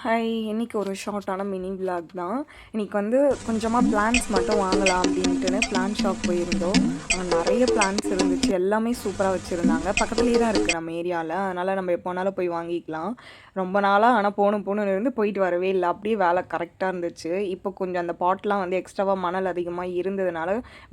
Hi, இன்னைக்கு ஒரு ஷார்ட்டான mini vlog தான். இன்னைக்கு வந்து கொஞ்சமாக பிளான்ஸ் மட்டும் வாங்கலாம் அப்படின்ட்டுன்னு பிளான் ஷாப் போயிருந்தோம். அங்கே நிறைய பிளான்ஸ் இருந்துச்சு, எல்லாமே சூப்பராக வச்சுருந்தாங்க. பக்கத்துலேயே தான் இருக்குது நம்ம ஏரியாவில், அதனால் நம்ம எப்போனாலும் போய் வாங்கிக்கலாம். ரொம்ப நாளாக ஆனால் போகணுன்னு இருந்து போயிட்டு வரவே இல்லை. அப்படியே வேலை கரெக்டாக இருந்துச்சு. இப்போ கொஞ்சம் அந்த பாட்லாம் வந்து எக்ஸ்ட்ராவாக மணல் அதிகமாக இருந்ததுனால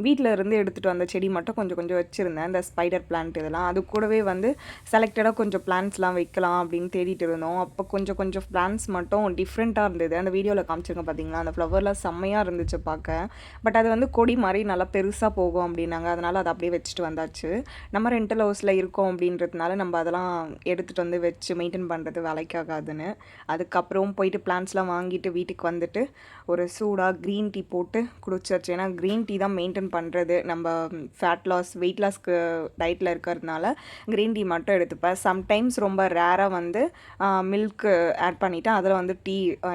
வீட்டில் இருந்து எடுத்துகிட்டு வந்த செடி மட்டும் கொஞ்சம் கொஞ்சம் வச்சுருந்தேன். இந்த ஸ்பைடர் பிளான்ட் இதெல்லாம் அது கூடவே வந்து செலக்டடாக கொஞ்சம் பிளான்ட்ஸ்லாம் வைக்கலாம் அப்படின்னு தேடிட்டு இருந்தோம். அப்போ கொஞ்சம் கொஞ்சம் பிளான்ஸ் மட்டும் டிஃப்ரெண்ட்டாக இருந்தது. அந்த வீடியோவில் காமிச்சிருங்க பார்த்தீங்களா, அந்த ஃப்ளவர்லாம் செம்மையாக இருந்துச்சு பார்க்க. பட் அது வந்து கொடி மாதிரி நல்லா பெருசாக போகும் அப்படின்னாங்க. அதனால் அதை அப்படியே வச்சுட்டு வந்தாச்சு. நம்ம ரெண்டல் ஹவுஸில் இருக்கோம் அப்படின்றதுனால நம்ம அதெல்லாம் எடுத்துகிட்டு வந்து வச்சு மெயின்டைன் பண்ணுறது வேலைக்காகாதுன்னு. அதுக்கப்புறம் போயிட்டு பிளான்ட்ஸ்லாம் வாங்கிட்டு வீட்டுக்கு வந்துட்டு ஒரு சூடாக க்ரீன் டீ போட்டு குடிச்சாச்சு. ஏன்னா க்ரீன் டீ தான் மெயின்டைன் பண்ணுறது. நம்ம ஃபேட் லாஸ் வெயிட் லாஸ்க்கு டயட்டில் இருக்கிறதுனால க்ரீன் டீ மட்டும் எடுத்துப்பேன். சம்டைம்ஸ் ரொம்ப ரேராக வந்து மில்க்கு ஆட் பண்ணிவிட்டு அதில் வந்து டீ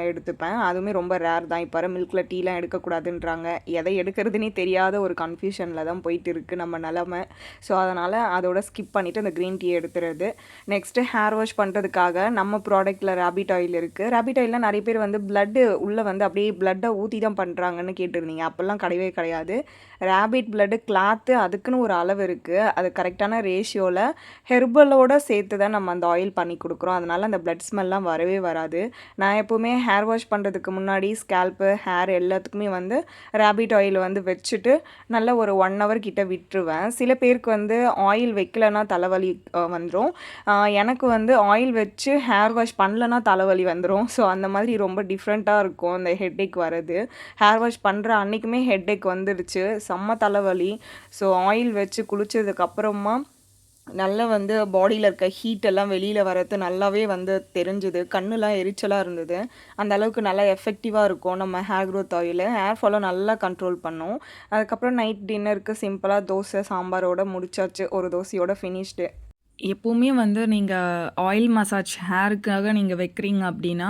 எடுத்துப்பேன். அதுவுமே ரொம்ப ரேர் தான். இப்போ மில்கில் டீலாம் எடுக்கக்கூடாதுன்றாங்க. எதை எடுக்கிறதுனே தெரியாத ஒரு கன்ஃபியூஷனில் தான் போயிட்டு இருக்குது நம்ம நிலமை. ஸோ அதனால் அதோட ஸ்கிப் பண்ணிவிட்டு அந்த க்ரீன் டீ எடுத்துறது. நெக்ஸ்ட்டு ஹேர் வாஷ் பண்ணுறதுக்காக நம்ம ப்ராடக்ட்டில் ரேபிட் ஆயில் இருக்குது. ரேபிட் ஆயிலில் நிறைய பேர் வந்து பிளட்டு உள்ளே வந்து அப்படியே பிளட்டை ஊற்றி தான் பண்ணுறாங்கன்னு கேட்டிருந்தீங்க. அப்போல்லாம் கிடையவே கிடையாது. ரேபிட் பிளட்டு கிளாத்து அதுக்குன்னு ஒரு அளவு இருக்குது. அது கரெக்டான ரேஷியோவில் ஹெர்பலோடு சேர்த்து தான் நம்ம அந்த ஆயில் பண்ணி கொடுக்குறோம். அதனால் அந்த பிளட் ஸ்மெல்லாம் வரவே வராது. நான் எப்போவுமே ஹேர் வாஷ் பண்ணுறதுக்கு முன்னாடி ஸ்கேல்ப்பு ஹேர் எல்லாத்துக்குமே வந்து ரேபிட் ஆயில் வந்து வச்சுட்டு நல்லா ஒரு 1 hour கிட்ட விட்டுருவேன். சில பேருக்கு வந்து ஆயில் வைக்கலன்னா தலைவலி வந்துடும். எனக்கு வந்து ஆயில் வச்சு ஹேர் வாஷ் பண்ணலன்னா தலைவலி வந்துடும். ஸோ அந்த மாதிரி ரொம்ப டிஃப்ரெண்ட்டாக இருக்கும் அந்த ஹெட்டேக் வர்றது. ஹேர் வாஷ் பண்ணுற அன்றைக்குமே ஹெட்டேக் வந்துடுச்சு, செம்ம தலைவலி. ஸோ ஆயில் வச்சு குளித்ததுக்கப்புறமா நல்லா வந்து பாடியில் இருக்க ஹீட்டெல்லாம் வெளியில் வரது நல்லாவே வந்து தெரிஞ்சுது. கண்ணுலாம் எரிச்சலாக இருந்தது. அந்த அளவுக்கு நல்லா எஃபெக்டிவாக இருக்கும் நம்ம ஹேர் க்ரோத் ஆயில். ஹேர் ஃபாலும் நல்லா கண்ட்ரோல் பண்ணும். அதுக்கப்புறம் நைட் டின்னருக்கு சிம்பிளாக தோசை சாம்பாரோடு முடிச்சாச்சு. ஒரு தோசையோட ஃபினிஷ்டு. எப்போவுமே வந்து நீங்கள் ஆயில் மசாஜ் ஹேருக்காக நீங்கள் வைக்கிறீங்க அப்படின்னா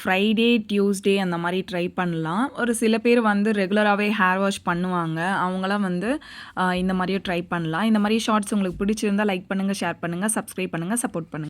ஃப்ரைடே டியூஸ்டே அந்த மாதிரி ட்ரை பண்ணலாம். ஒரு சில பேர் வந்து ரெகுலராகவே ஹேர் வாஷ் பண்ணுவாங்க. அவங்களாம் வந்து இந்த மாதிரியும் ட்ரை பண்ணலாம். இந்த மாதிரி ஷார்ட்ஸ் உங்களுக்கு பிடிச்சிருந்தால் லைக் பண்ணுங்கள், ஷேர் பண்ணுங்கள், சப்ஸ்கிரைப் பண்ணுங்கள், சப்போர்ட் பண்ணுங்கள்.